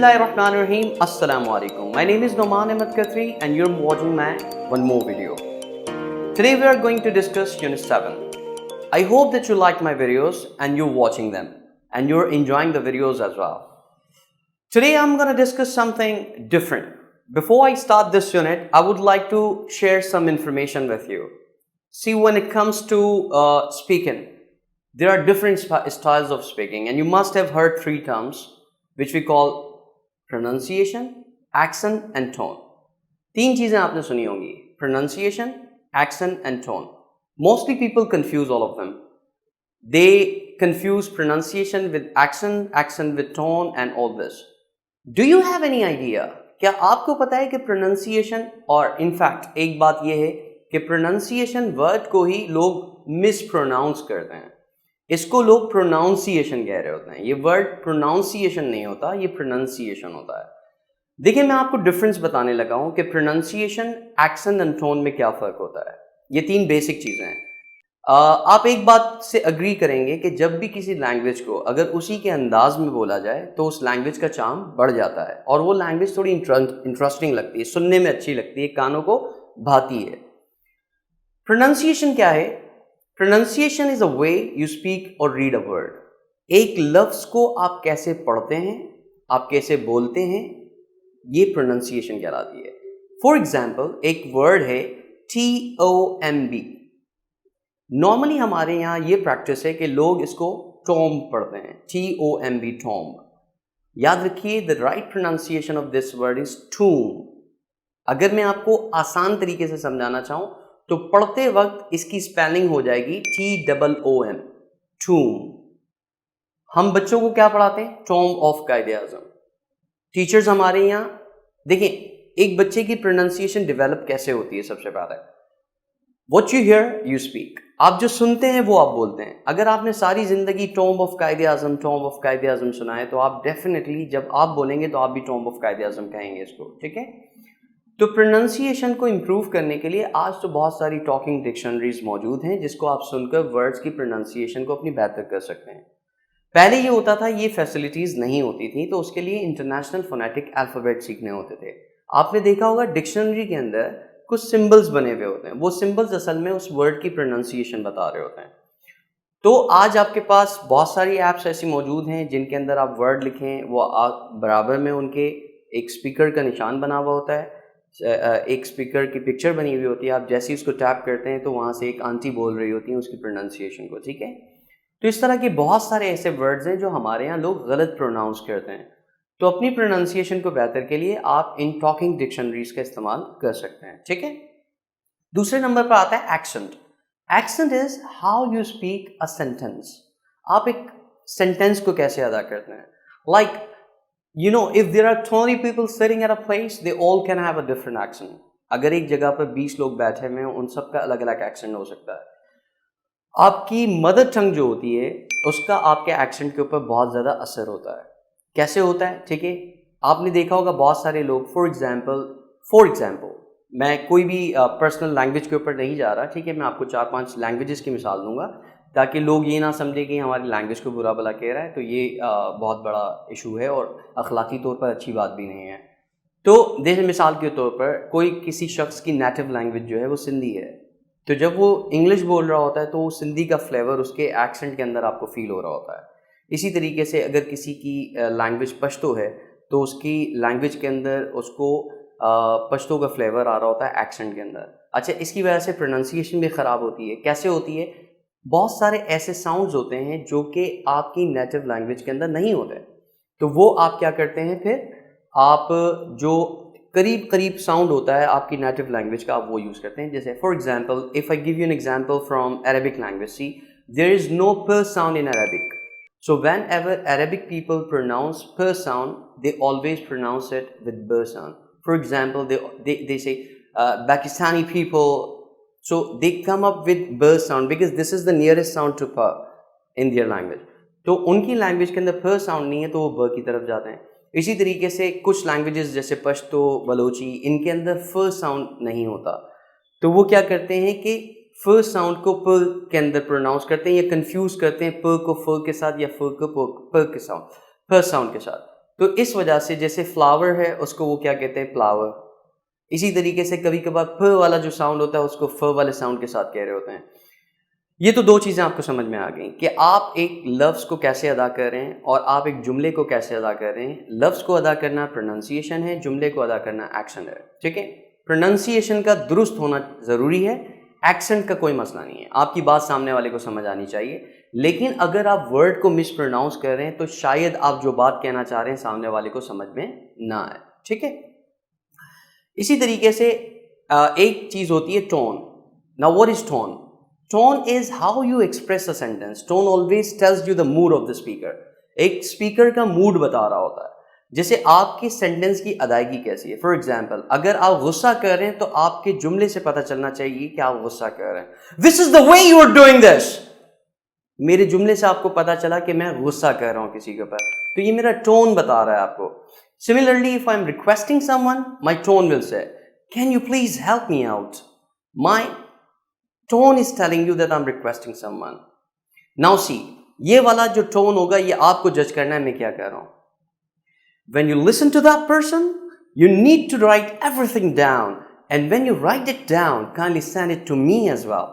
Bismillahirrahmanirrahim. Assalamu alaikum. My name is N.A KHATRI and you're watching my one more video. Today we are going to discuss Unit 7. I hope that you like my videos and you're watching them and you're enjoying the videos as well. Today I'm going to discuss something different. Before I start this unit, I would like to share some information with you. See, when it comes to speaking, there are different styles of speaking, and you must have heard three terms which we call pronunciation, accent and tone. तीन चीजें आपने सुनी होंगी, pronunciation, accent and tone. Mostly people confuse all of them. They confuse pronunciation with accent, accent with tone and all this. Do you have any idea? क्या आपको पता है कि pronunciation और in fact एक बात यह है कि pronunciation word को ही लोग mispronounce करते हैं. इसको लोग प्रोनाउंसिएशन कह रहे होते हैं. ये वर्ड प्रोनाउंसिएशन नहीं होता, ये प्रोनाउंसिएशन होता है. देखिए, मैं आपको डिफरेंस बताने लगा हूं कि प्रोनाउंसिएशन, एक्सेंट एंड टोन में क्या फ़र्क होता है. ये तीन बेसिक चीज़ें हैं. आप एक बात से अग्री करेंगे कि जब भी किसी लैंग्वेज को अगर उसी के अंदाज में बोला जाए तो उस लैंग्वेज का चार्म बढ़ जाता है और वो लैंग्वेज थोड़ी इंटरेस्टिंग लगती है, सुनने में अच्छी लगती है, कानों को भाती है. प्रोनाउंसिएशन क्या है? Pronunciation is a way you speak or read a word. एक लफ्ज़ को आप कैसे पढ़ते हैं, आप कैसे बोलते हैं, ये pronunciation कहलाती है. For example, एक word है TOMB. Normally हमारे यहाँ ये practice है कि लोग इसको tomb पढ़ते हैं, TOMB, tomb. याद रखिए, the right pronunciation of this word is tomb. अगर मैं आपको आसान तरीके से समझाना चाहूँ तो पढ़ते वक्त इसकी स्पेलिंग हो जाएगी TOOM, टूम. हम बच्चों को क्या पढ़ाते हैं? Tom of कायदे-आज़म. टीचर्स हमारे यहाँ, देखिए, एक बच्चे की प्रोनाउंसिएशन डेवलप कैसे होती है. सबसे पहले what you here you speak. आप जो सुनते हैं वो आप बोलते हैं. अगर आपने सारी जिंदगी टॉम ऑफ कायदे-आज़म, टॉम ऑफ कायदे-आज़म सुना है तो आप डेफिनेटली जब आप बोलेंगे तो आप भी टॉम ऑफ कायदे-आज़म कहेंगे इसको. ठीक है. तो प्रोनाउंसिएशन को इम्प्रूव करने के लिए आज तो बहुत सारी टॉकिंग डिक्शनरीज मौजूद हैं जिसको आप सुनकर वर्ड्स की प्रोनाउंसिएशन को अपनी बेहतर कर सकते हैं. पहले ये होता था, ये फैसिलिटीज़ नहीं होती थी, तो उसके लिए इंटरनेशनल फोनेटिक अल्फ़ाबेट सीखने होते थे. आपने देखा होगा डिक्शनरी के अंदर कुछ सिंबल्स बने हुए होते हैं. वो सिंबल्स असल में उस वर्ड की प्रोनाउंसिएशन बता रहे होते हैं. तो आज आपके पास बहुत सारी ऐप्स ऐसी मौजूद हैं जिनके अंदर आप वर्ड लिखें, वो बराबर में उनके एक स्पीकर का निशान बना हुआ होता है, एक स्पीकर की पिक्चर बनी हुई होती है. आप जैसे ही उसको टैप करते हैं तो वहाँ से एक आंटी बोल रही होती है उसकी प्रोनाउंसिएशन को. ठीक है. तो इस तरह के बहुत सारे ऐसे वर्ड्स हैं जो हमारे यहाँ लोग गलत प्रोनाउंस करते हैं. तो अपनी प्रोनाउंसिएशन को बेहतर के लिए आप इन टॉकिंग डिक्शनरीज का इस्तेमाल कर सकते हैं. ठीक है. दूसरे नंबर पर आता है accent. Accent is how you speak a sentence. आप एक सेंटेंस को कैसे अदा करते हैं. Like, you know, if there are 20 people sitting at a place, they all can have a different accent. अगर एक जगह पर 20 लोग बैठे हुए हैं, उन सब का अलग अलग एक्सेंट हो सकता है. आपकी मदर टंग जो होती है उसका आपके एक्सेंट के ऊपर बहुत ज़्यादा असर होता है. कैसे होता है? ठीक है. आपने देखा होगा बहुत सारे लोग, फॉर एग्जाम्पल मैं कोई भी पर्सनल लैंग्वेज के ऊपर नहीं जा रहा. ठीक है. मैं आपको 4-5 लैंग्वेजेस की मिसाल दूंगा ताकि लोग ये ना समझे कि हमारी लैंग्वेज को बुरा भला कह रहा है. तो ये बहुत बड़ा इशू है और अखलाकी तौर पर अच्छी बात भी नहीं है. तो जैसे मिसाल के तौर पर कोई किसी शख्स की नेटिव लैंग्वेज जो है वो सिंधी है, तो जब वो इंग्लिश बोल रहा होता है तो सिंधी का फ्लेवर उसके एक्सेंट के अंदर आपको फील हो रहा होता है. इसी तरीके से अगर किसी की लैंग्वेज पश्तो है तो उसकी लैंग्वेज के अंदर उसको पश्तो का फ्लेवर आ रहा होता है एक्सेंट के अंदर. अच्छा, इसकी वजह से प्रोनाउंसिएशन भी ख़राब होती है. कैसे होती है? बहुत सारे ऐसे साउंड्स होते हैं जो कि आपकी नेटिव लैंग्वेज के अंदर नहीं होते, तो वो आप क्या करते हैं, फिर आप जो करीब करीब साउंड होता है आपकी नेटिव लैंग्वेज का, आप वो यूज़ करते हैं. जैसे for example, if I give you an example from Arabic language, see there is no प sound in Arabic. So whenever Arabic people pronounce प sound, they always pronounce it with ब sound. For example, they say Pakistani people, so they come up with b sound because this is the nearest sound to p in their language. तो उनकी language के अंदर प sound नहीं है तो वो ब की तरफ जाते हैं. इसी तरीके से कुछ लैंग्वेजेस जैसे पश्तो, बलोची, इनके अंदर फ साउंड नहीं होता, तो वो क्या करते हैं कि फ साउंड को प के अंदर प्रोनाउंस करते हैं या कंफ्यूज करते हैं प को फ के साथ या फ को प के साउंड फ साउंड के साथ. तो इस वजह से जैसे फ्लावर है उसको वो क्या कहते हैं, फ्लावर। इसी तरीके से कभी कभार फ वाला जो साउंड होता है उसको फ वाले साउंड के साथ कह रहे होते हैं। ये तो दो चीज़ें आपको समझ में आ गई कि आप एक लफ्ज़ को कैसे अदा कर रहे हैं और आप एक जुमले को कैसे अदा कर रहे हैं। लफ्ज़ को अदा करना प्रोनाउंसिएशन है, जुमले को अदा करना एक्शन है। ठीक है, प्रोनाउंसिएशन का दुरुस्त होना ज़रूरी है, एक्सेंट का कोई मसला नहीं है। आपकी बात सामने वाले को समझ आनी चाहिए, लेकिन अगर आप वर्ड को मिस प्रोनाउंस कर रहे हैं तो शायद आप जो बात कहना चाह रहे हैं सामने वाले को समझ में ना आए। ठीक है, इसी तरीके से एक चीज़ होती है tone. Now what is tone? Tone is how you express a sentence. Tone always tells you the mood of the speaker. एक स्पीकर का मूड बता रहा होता है, जैसे आपकी सेंटेंस की अदायगी कैसी है। फॉर एग्जाम्पल, अगर आप गुस्सा कर रहे हैं तो आपके जुमले से पता चलना चाहिए कि आप गुस्सा कर रहे हैं। This is the way you are doing this. मेरे जुमले से आपको पता चला कि मैं गुस्सा कर रहा हूं किसी के ऊपर, तो ये मेरा टोन बता रहा है आपको। Similarly, if I am requesting someone, my tone will say, "Can you please help me out?" My tone is telling you that I'm requesting someone. Now see, ये वाला जो tone होगा ये आपको जज करना है मैं क्या कह रहा हूं। When you listen to that person, you need to write everything down, and when you write it down, kindly send it to me as well.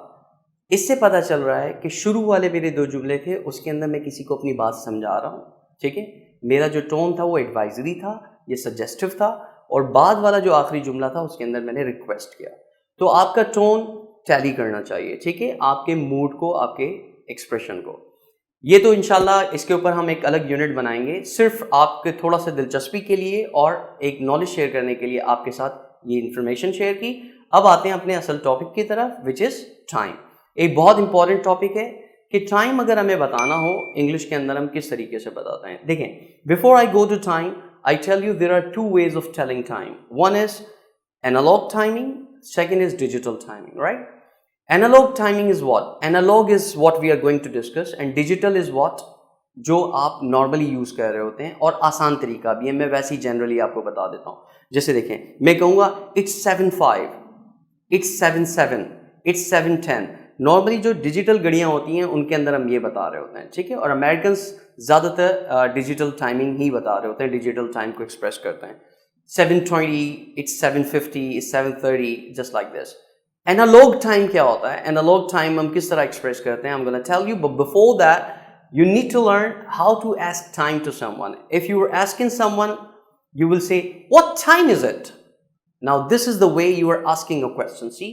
इससे पता चल रहा है कि शुरू वाले मेरे दो जुमले थे उसके अंदर मैं किसी को अपनी बात समझा रहा हूं। ठीक है, मेरा जो टोन था वो एडवाइजरी था, ये सजेस्टिव था, और बाद वाला जो आखिरी जुमला था उसके अंदर मैंने रिक्वेस्ट किया। तो आपका टोन टैली करना चाहिए, ठीक है, आपके मूड को, आपके एक्सप्रेशन को। ये तो इंशाल्लाह इसके ऊपर हम एक अलग यूनिट बनाएंगे, सिर्फ आपके थोड़ा सा दिलचस्पी के लिए और एक नॉलेज शेयर करने के लिए आपके साथ ये इन्फॉर्मेशन शेयर की। अब आते हैं अपने असल टॉपिक की तरफ, विच इज़ टाइम। एक बहुत इंपॉर्टेंट टॉपिक है कि टाइम अगर हमें बताना हो इंग्लिश के अंदर हम किस तरीके से बताते हैं। देखें, before I go to time I tell you there are two ways of telling time. One is analogue timing, second is digital timing, right? Analog timing is what? Analog is what we are going to discuss, and digital is what? जो आप normally use कर रहे होते हैं, और आसान तरीका भी है, मैं वैसे ही जनरली आपको बता देता हूं। जैसे देखें, मैं कहूंगा it's 7:05, it's 7:07, it's 7:10। नॉर्मली जो डिजिटल घड़ियां होती हैं उनके अंदर हम ये बता रहे होते हैं, ठीक है, और अमेरिकन ज्यादातर डिजिटल टाइमिंग ही बता रहे होते हैं, डिजिटल टाइम को एक्सप्रेस करते हैं। 7:20, it's 7:50, it's 7:30, just like this. Analog time क्या होता है? Analog time हम किस तरह एक्सप्रेस करते हैं? I'm gonna tell you, but before that, you need to learn how to ask time to someone. If you are asking someone, you will say, "What time is it?" Now this is the way you are asking a question. See?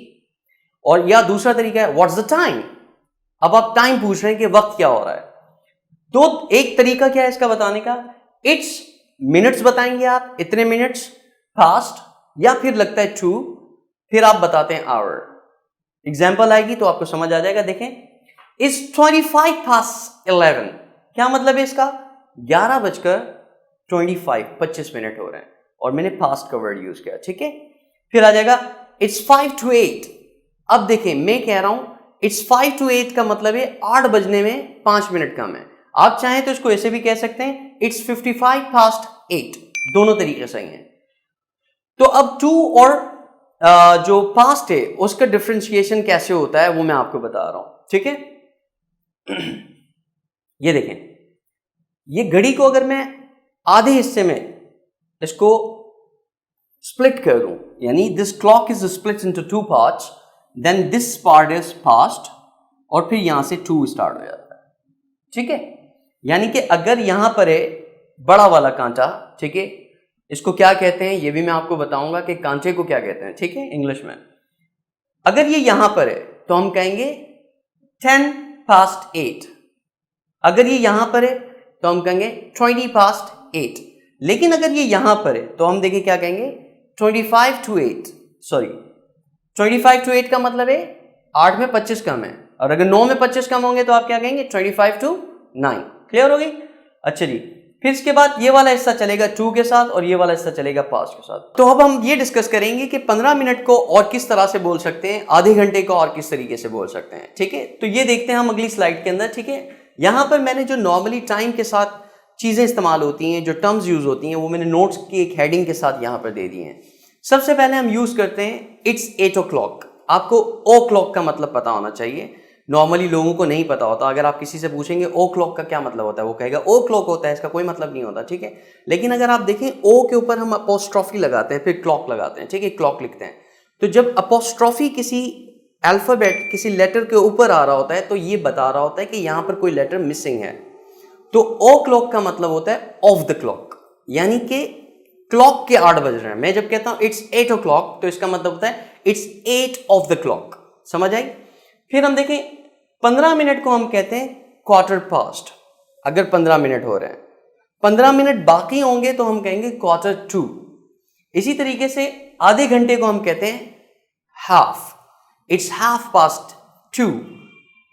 और या दूसरा तरीका है, "What's the time?" अब आप time पूछ रहे हैं कि वक्त क्या हो रहा है। तो एक तरीका क्या है इसका बताने का? It's मिनट्स बताएंगे आप, इतने मिनट्स फास्ट, या फिर लगता है 2, फिर आप बताते हैं आवर। एग्जाम्पल आएगी तो आपको समझ आ जाएगा। देखें, इट्स 11:25, क्या मतलब है इसका? 11:25 मिनट हो रहे हैं, और मैंने फास्ट का वर्ड यूज किया, ठीक है। फिर आ जाएगा इट्स 5:08। अब देखें, मैं कह रहा हूं इट्स 5:08 का मतलब है 8 बजने में 5 मिनट कम है। आप चाहें तो इसको ऐसे भी कह सकते हैं, इट्स 55:08। दोनों तरीके सही हैं। तो अब 2 और जो पास्ट है उसका डिफरेंशिएशन कैसे होता है वो मैं आपको बता रहा हूं, ठीक है। ये देखें, ये घड़ी को अगर मैं आधे हिस्से में इसको स्प्लिट कर दूं, यानी this clock is split into 2 parts, then this part is past, और फिर यहां से 2 स्टार्ट हो जाता है, ठीक है। यानी कि अगर यहां पर है बड़ा वाला कांटा, ठीक है, इसको क्या कहते हैं ये भी मैं आपको बताऊंगा कि कांटे को क्या कहते हैं, ठीक है, इंग्लिश में। अगर ये यहां पर है तो हम कहेंगे 10:08। अगर ये यहां पर है तो हम कहेंगे 20:08। लेकिन अगर ये यहां पर है तो हम देखिए क्या कहेंगे, 25:08। सॉरी, 25:08 का मतलब है 8 में 25 कम है, और अगर 9 में 25 कम होंगे तो आप क्या कहेंगे, 25:09। क्लियर हो गई? अच्छा जी, फिर इसके बाद ये वाला हिस्सा चलेगा 2 के साथ और ये वाला हिस्सा चलेगा पास्ट के साथ। तो अब हम ये डिस्कस करेंगे कि 15 मिनट को और किस तरह से बोल सकते हैं, आधे घंटे को और किस तरीके से बोल सकते हैं, ठीक है। तो ये देखते हैं हम अगली स्लाइड के अंदर, ठीक है। यहां पर मैंने जो नॉर्मली टाइम के साथ चीजें इस्तेमाल होती हैं, जो टर्म्स यूज होती हैं, वो मैंने नोट्स की एक हेडिंग के साथ यहां पर दे दी हैं। सबसे पहले हम यूज करते हैं इट्स 8 o'clock। आपको ओ क्लॉक का मतलब पता होना चाहिए। नॉर्मली लोगों को नहीं पता होता। अगर आप किसी से पूछेंगे ओ क्लॉक का क्या मतलब होता है, वो कहेगा ओ क्लॉक होता है, इसका कोई मतलब नहीं होता, ठीक है। लेकिन अगर आप देखें ओ के ऊपर हम अपोस्ट्रोफी लगाते हैं, फिर क्लॉक लगाते हैं, ठीक है, क्लॉक लिखते हैं। तो जब अपोस्ट्रोफी किसी अल्फाबेट, किसी लेटर के ऊपर आ रहा होता है तो ये बता रहा होता है कि यहाँ पर कोई लेटर मिसिंग है। तो ओ क्लॉक का मतलब होता है ऑफ द क्लॉक, यानी कि क्लॉक के 8 बज रहे हैं। मैं जब कहता हूं इट्स 8 o'clock तो इसका मतलब होता है इट्स 8 ऑफ द क्लॉक। समझ आई? फिर हम देखें 15 मिनट को हम कहते हैं क्वार्टर पास्ट। अगर 15 मिनट हो रहे हैं, 15 मिनट बाकी होंगे तो हम कहेंगे क्वार्टर टू। इसी तरीके से आधे घंटे को हम कहते हैं half, it's half past two,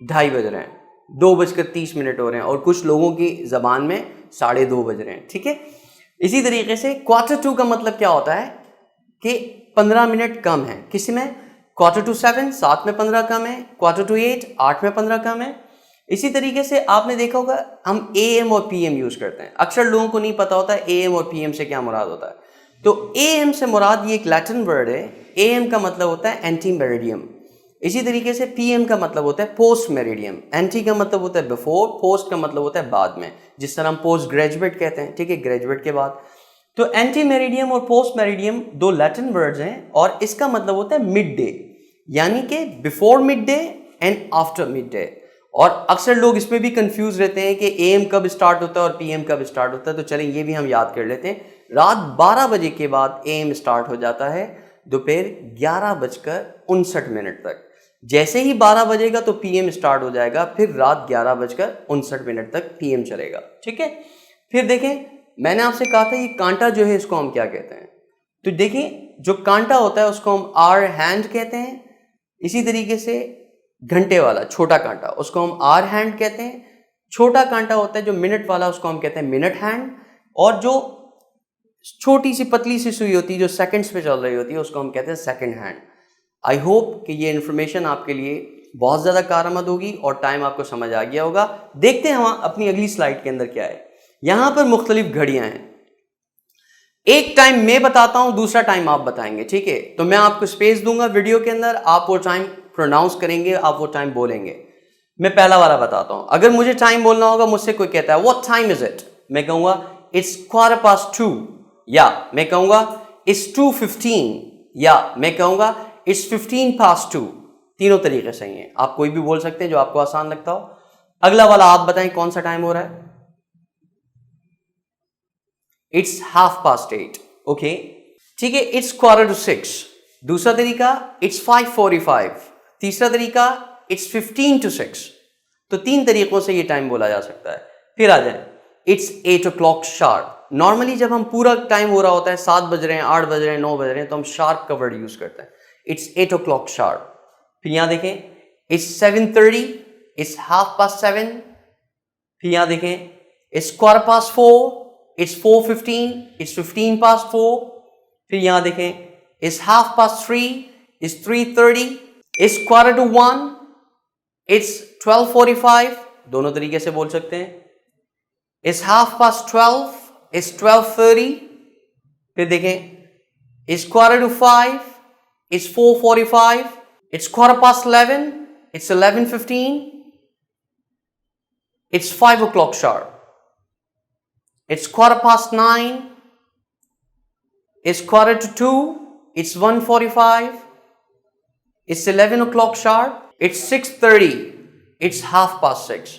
2:30 बज रहे हैं, 2:30 हो रहे हैं, और कुछ लोगों की जबान में 2:30 बज रहे हैं, ठीक है। इसी तरीके से क्वार्टर टू का मतलब क्या होता है कि 15 मिनट कम है। किसी में क्वार्टर टू 7, 7 में 15 कम है, क्वार्टर टू 8, 8 में 15 कम है। इसी तरीके से आपने देखा होगा हम AM और PM यूज करते हैं। अक्सर लोगों को नहीं पता होता है AM और PM से क्या मुराद होता है। तो AM से मुराद ये एक लैटिन वर्ड है। AM का मतलब होता है एंटी मेरिडियम। इसी तरीके से PM का मतलब होता है पोस्ट मेरिडियम। एंटी का मतलब होता है बिफोर, पोस्ट का मतलब होता है बाद में, जिस तरह हम पोस्ट ग्रेजुएट कहते हैं, ठीक है, ग्रेजुएट के बाद। तो एंटी मेरिडियम और पोस्ट मेरिडियम दो लैटिन वर्ड्स हैं, और इसका मतलब होता है मिड डे, यानी कि before mid day and after mid day. और अक्सर लोग इसमें भी कंफ्यूज रहते हैं कि AM कब स्टार्ट होता है और PM कब स्टार्ट होता है। तो चलें ये भी हम याद कर लेते हैं। रात 12 बजे के बाद AM स्टार्ट हो जाता है, दोपहर 11:59 तक। जैसे ही 12 बजेगा तो PM स्टार्ट हो जाएगा, फिर रात 11:59 तक PM चलेगा, ठीक है। फिर देखें, मैंने आपसे कहा था ये कांटा जो है इसको हम क्या कहते हैं। तो देखें, जो कांटा होता है उसको हम आवर हैंड कहते हैं। इसी तरीके से घंटे वाला छोटा कांटा उसको हम आवर हैंड कहते हैं। छोटा कांटा होता है जो मिनट वाला, उसको हम कहते हैं मिनट हैंड। और जो छोटी सी पतली सी सुई होती है जो सेकंड्स पे चल रही होती है उसको हम कहते हैं सेकंड हैंड। आई होप कि ये इन्फॉर्मेशन आपके लिए बहुत ज़्यादा कारआमद होगी और टाइम आपको समझ आ गया होगा। देखते हैं हम अपनी अगली स्लाइड के अंदर क्या है। यहां पर मुख्तलिफ घड़ियां हैं। एक टाइम मैं बताता हूं, दूसरा टाइम आप बताएंगे, ठीक है। तो मैं आपको स्पेस दूंगा वीडियो के अंदर, आप वो टाइम प्रोनाउंस करेंगे, आप वो टाइम बोलेंगे। मैं पहला वाला बताता हूं। अगर मुझे टाइम बोलना होगा, मुझसे कोई कहता है व्हाट टाइम इज इट, मैं कहूंगा इट्स 2:15, या मैं कहूंगा इट्स 2:15, या मैं कहूंगा इट्स 2:15। तीनों तरीके सही हैं, आप कोई भी बोल सकते हैं जो आपको आसान लगता हो। अगला वाला आप बताएं कौन सा टाइम हो रहा है। इट्स 8:30, ओके, ठीक है। इट्स 4:45, दूसरा तरीका इट्स 5:45, तीसरा तरीका इट्स 15:06। तो 3 तरीकों से ये टाइम बोला जा सकता है। फिर आ जाए, इट्स 8 o'clock शार्प। नॉर्मली जब हम पूरा टाइम हो रहा होता है, 7 बज रहे हैं, 8 बज रहे हैं, 9 बज रहे हैं, तो हम शार्प का वर्ड यूज करते हैं, इट्स 8 o'clock शार्प। फिर यहां देखें, इट्स 7:30, इट्स 7:30। फिर यहां देखें, इट्स 4:15, इट्स 4:15, इट्स 15:4। फिर यहां देखें, इट्स 3:30, इट्स 3:30, इट्स 1:15, इट्स 12:45। दोनों तरीके से बोल सकते हैं। It's 12:30, it's 12:30। फिर देखें, it's 4:45, it's 4:45, it's 11:15, it's 11:15, it's 5 o'clock sharp, it's 9:15, it's 2:45, it's 1:45, it's 11 o'clock sharp, it's 6:30, it's 6:30।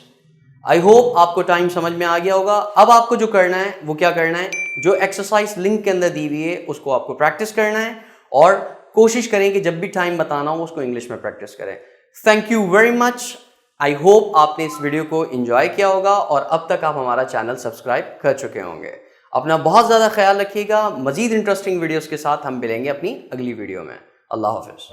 I hope आपको टाइम समझ में आ गया होगा। अब आपको जो करना है वो क्या करना है, जो एक्सरसाइज लिंक के अंदर दी हुई है उसको आपको प्रैक्टिस करना है, और कोशिश करें कि जब भी टाइम बताना हो उसको इंग्लिश में प्रैक्टिस करें। Thank you very much. I hope आपने इस वीडियो को एंजॉय किया होगा और अब तक आप हमारा चैनल सब्सक्राइब कर चुके होंगे। अपना बहुत ज़्यादा ख्याल रखिएगा। मजीद इंटरेस्टिंग वीडियोस के साथ हम मिलेंगे अपनी अगली वीडियो में। अल्लाह हाफिज़।